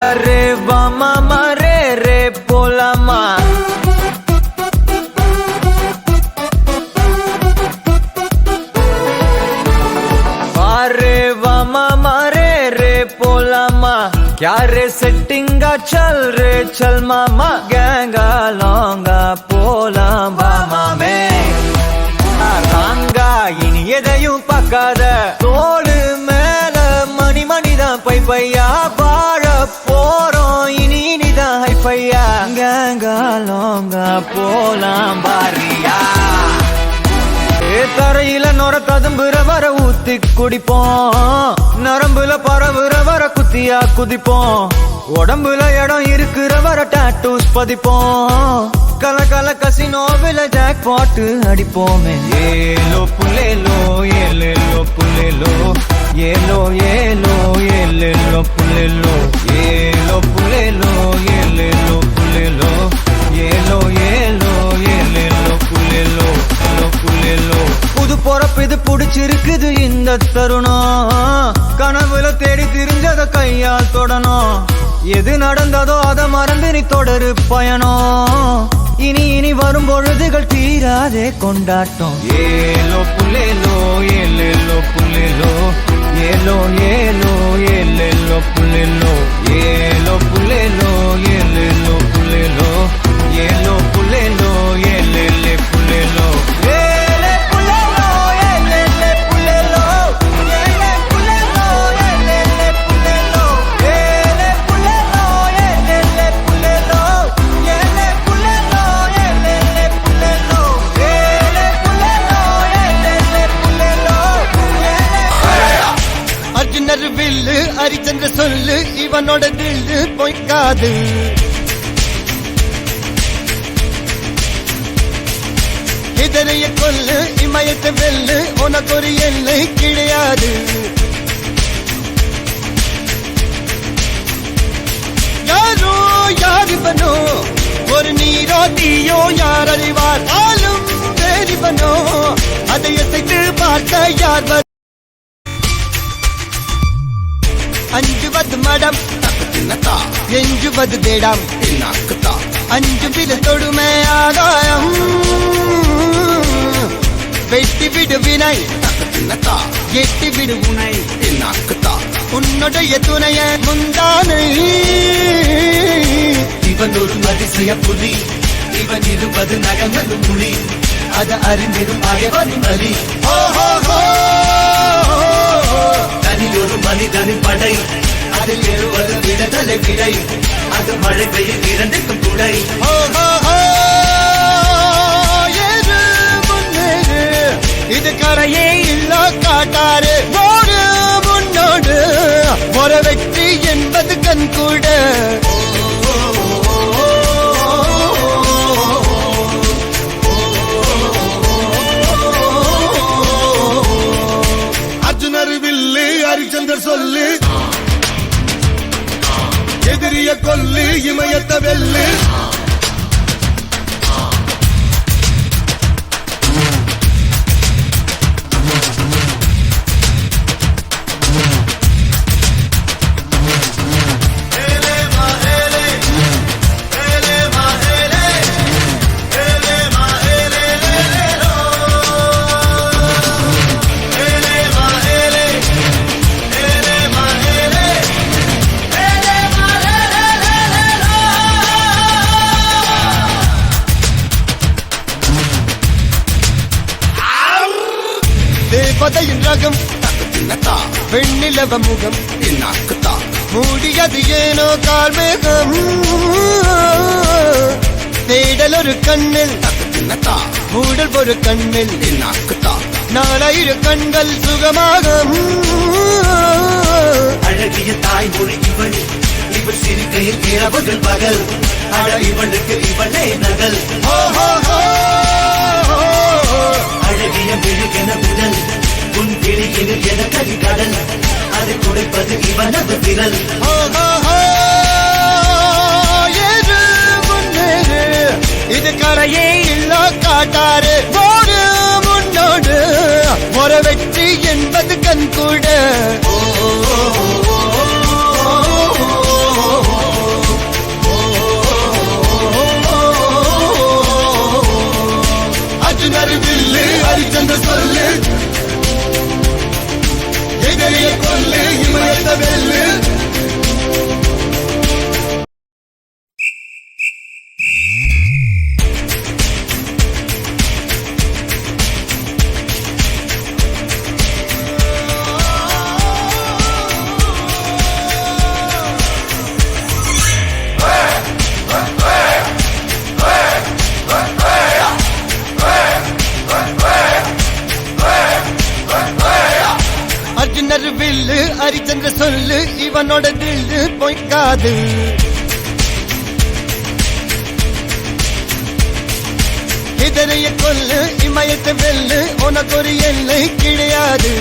Re va mama re polama. Re va mama re polama. क्या रे सेटिंगा चल मामा गैंगा लौंगा போலாம் மாமே தாங்கா இனி எதையும் பார்க்காத தோளு மேல மணி மணிதான் பை பையா வாழ போறோம் இனி இனிதான் ஹை பையா கேங்கா லோங்கா போலாம் பாரியா தரையில நொர ததும்புற வர ஊத்தி குடிப்போம் நரம்புல பரவுற வர குத்தியா குதிப்போம் உடம்புல இடம் இருக்கிற வர டாட்டூஸ் பதிப்போம் கல கல கசினோவில ஜாக் பாட்டு அடிப்போமே ஏலோ புல்லேலோ ஏலேலோ புல்லேலோ ஏலோ ஏலோ ஏலேலோ புல்லேலோ ஏலோ புல்லேலோ ஏலேலோ புல்லேலோ ஏலோ ஏலோ ஏலேலோ புல்லேலோ புல்லேலோ புது பொறப்பு இது புடிச்சிருக்குது இந்த தருணம் கனவுல தேடி திரிஞ்சத கையால் தொடணும் எது நடந்ததோ அதை மறந்து நீ தொடரு பயணம் இனி இனி வரும் பொழுதுகள் தீராதே கொண்டாட்டம் ஏலோ புல்லேலோ ஏலேலோ புல்லேலோ ஏலோ ஏலோ ஏலேலோ புல்லேலோ ஏலோ புல்லேலோ ஏலேலோ புல்லேலோ ஏலோ புல்லேலோ ஏலேலே புல்லேலோ வில்லு அரிச்சந்திர சொல்லு இவனோட தில்லு பொய்க்காது இதனைய கொல்லு இமயத்தை வெல்லு உனக்கு ஒரு எல்லை கிடையாது யாரோ யார் இவனோ ஒரு நீரோ தீயோ யார் அறிவார் ஆளும் வேறிவனோ அதை எசைத்து பார்த்த யார் அஞ்சுவது மடம் எஞ்சுவது தேடம் அஞ்சு வித தொடுமை ஆதாயம் வெட்டி விடு வினை எட்டி விடு உனை உன்னுடைய துணைய முந்தானை இவன் ஒரு அதிசய புலி இவன் இருப்பது நகங்களும் புலி அது அறிந்திடும் அயவரும் வலி தனியொரு மனிதனின் படை அதில் எழுவது விடுதலை விடை அது மழை பெய்யும் இரண்டுக்கும் துணை இது கரையே இல்ல காட்டாரு ஓடு முன்னோடு ஒரு வெற்றி என்பது கண் கூட ஹரிச்சந்தர் சொல்லு எதிரிய கொல்லு இமயத்த வெல்லு தேவதையின் ரகம் வெண்ணிலவ முகம் மூடியது ஏனோ கார்மேகம் தேடல் ஒரு கண்ணில் மூடல் ஒரு கண்ணில் நாலாயிர கண்கள் சுகமாக அழகிய தாய்மொழி இவள் இவள் சிரிக்கையில் இரவுகள் பகல் அழ இவளுக்கு இவளே நகல் அழகிய விழுகென விரல் உன் கிளியில் என கதி கடல் அதை குடைப்பது இவனது விரல் இது கரையே இல்ல காட்டாரு ஓடு முன்னோடு ஒரு வெற்றி என்பது கண் கூட சொல்லு இவனோட தில்லு பொய்க்காது இதரைய கொல்லு இமயத்தை வெல்லு உனக்கு ஒரு எல்லை கிடையாது